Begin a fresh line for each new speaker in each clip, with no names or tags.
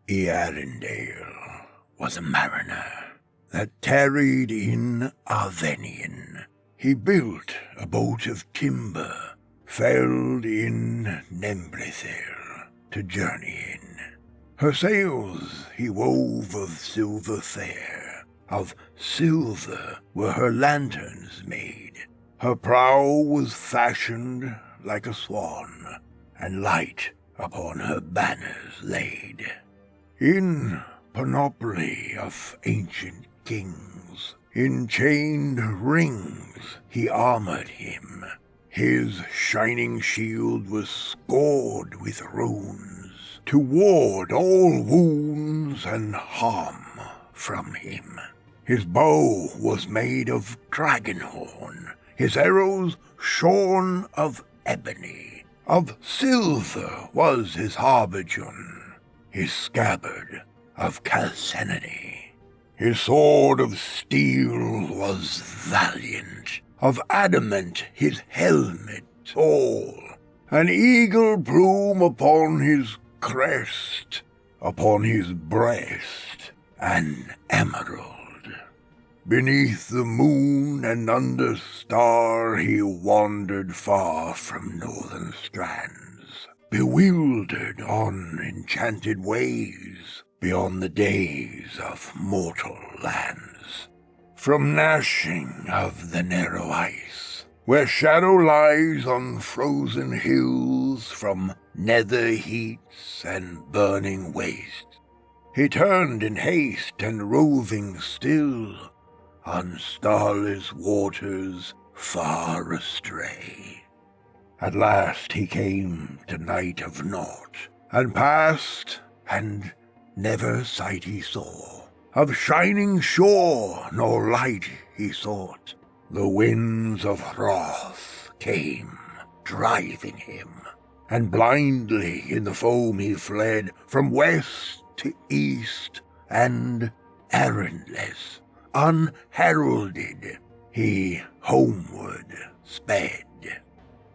Eärendil was a mariner that tarried in Arvenian. He built a boat of timber, failed in Nembrithil to journey in. Her sails he wove of silver fair, of silver were her lanterns made. Her prow was fashioned like a swan, and light upon her banners laid. In panoply of ancient kings, in chained rings he armored him. His shining shield was scored with runes, to ward all wounds and harm from him. His bow was made of dragon horn, his arrows shorn of ebony. Of silver was his habergeon, his scabbard of chalcedony. His sword of steel was valiant, of adamant his helmet tall, an eagle plume upon his crest, upon his breast an emerald. Beneath the moon and under star he wandered far from northern strands, bewildered on enchanted ways, beyond the days of mortal lands. From gnashing of the narrow ice, where shadow lies on frozen hills, from nether heats and burning wastes, he turned in haste and roving still, on starless waters far astray. At last he came to night of naught, and passed, and never sight he saw of shining shore, nor light he sought. The winds of wrath came driving him, and blindly in the foam he fled from west to east, and errandless, unheralded, he homeward sped.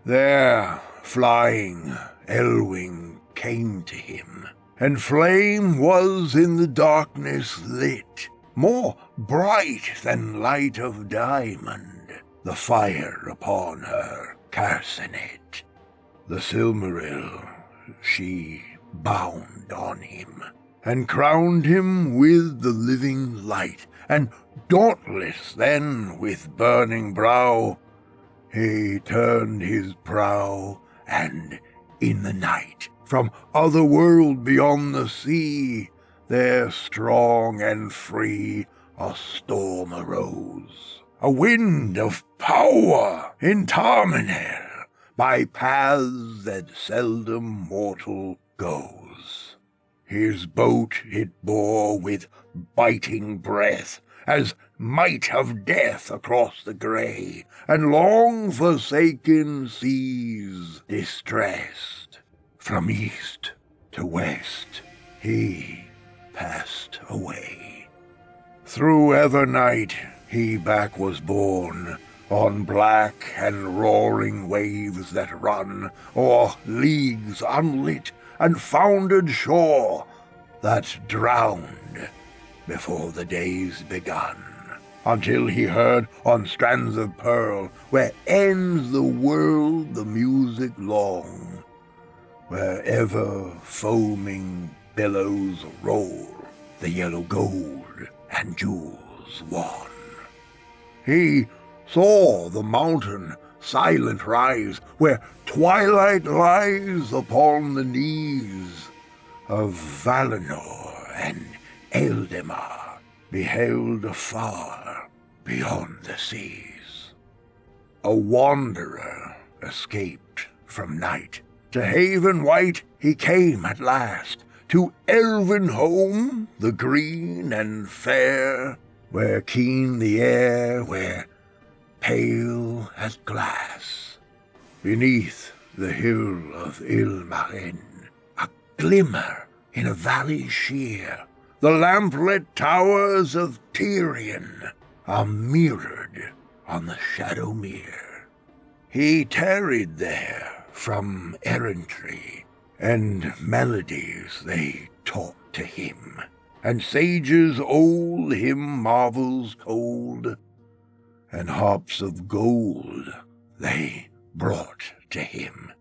There, flying, Elwing came to him, and flame was in the darkness lit, more bright than light of diamond, the fire upon her carcanet. The Silmaril she bound on him, and crowned him with the living light, and dauntless then with burning brow, he turned his prow, and in the night, from other world beyond the sea, there strong and free a storm arose, a wind of power in Tarmanel, by paths that seldom mortal goes. His boat it bore with biting breath, as might of death across the grey, and long forsaken seas distressed. From east to west he passed away. Through ever night he back was borne, on black and roaring waves that run o'er leagues unlit and foundered shore, that drowned before the days begun, until he heard on strands of pearl, where ends the world, the music long, where ever foaming billows roll, the yellow gold and jewels wan. He saw the mountain silent rise, where twilight lies upon the knees of Valinor, and Eldemar beheld afar beyond the seas. A wanderer escaped from night, to haven white he came at last, to elven home, the green and fair, where keen the air, where pale as glass. Beneath the hill of Ilmarin, a glimmer in a valley sheer, the lamplit towers of Tyrian are mirrored on the shadow mere. He tarried there from errantry, and melodies they taught to him, and sages old him marvels told, and harps of gold they brought to him.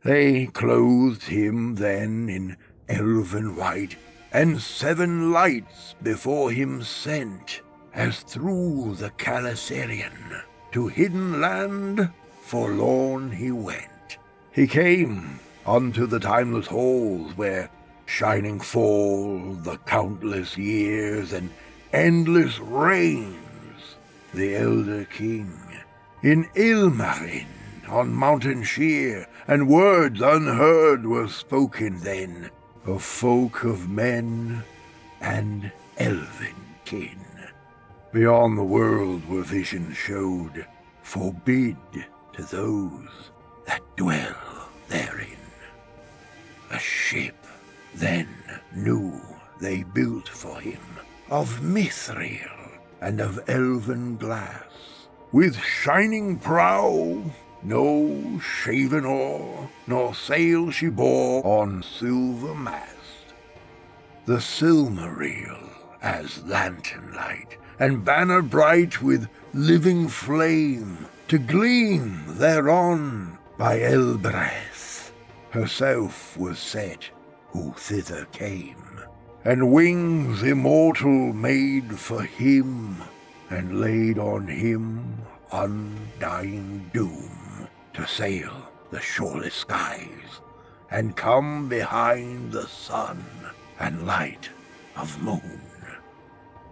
They clothed him then in elven white, and 7 lights before him sent, as through the Calasarian to hidden land forlorn he went. He came unto the timeless halls where shining fall the countless years and endless reigns the elder king. In Ilmarin on mountain sheer, and words unheard were spoken then of folk of men and elven kin. Beyond the world were visions showed, forbid to those that dwell therein. A ship then new they built for him, of mithril and of elven glass, with shining prow, no shaven oar, nor sail she bore on silver mast. The Silmaril as lantern light, and banner bright with living flame, to gleam thereon by Elbereth herself was set, who thither came, and wings immortal made for him, and laid on him undying doom, to sail the shoreless skies, and come behind the sun and light of moon.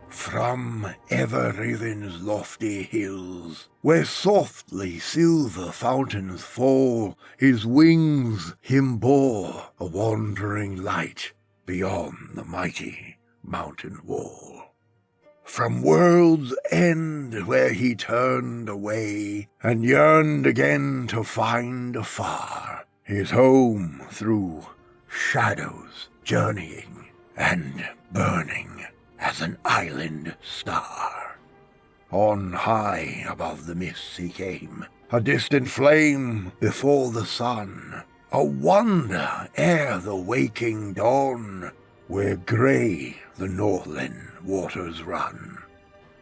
From Everriven's lofty hills, where softly silver fountains fall, his wings him bore, a wandering light, beyond the mighty mountain wall. From world's end where he turned away, and yearned again to find afar his home through shadows journeying and burning as an island star. On high above the mists he came, a distant flame before the sun, a wonder ere the waking dawn, where grey the Northland waters run.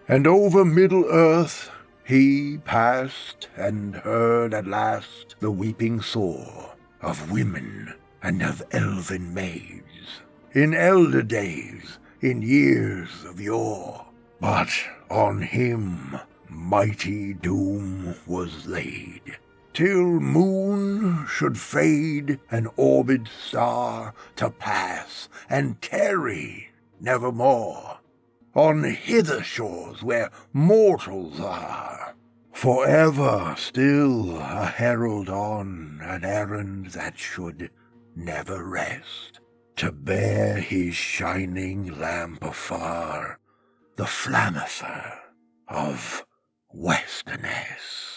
And over Middle-earth he passed, and heard at last the weeping sore of women and of elven maids, in elder days, in years of yore. But on him mighty doom was laid, till moon should fade, and orbed star to pass and tarry nevermore on hither shores where mortals are, forever still a herald on an errand that should never rest, to bear his shining lamp afar, the Flammifer of Westerness.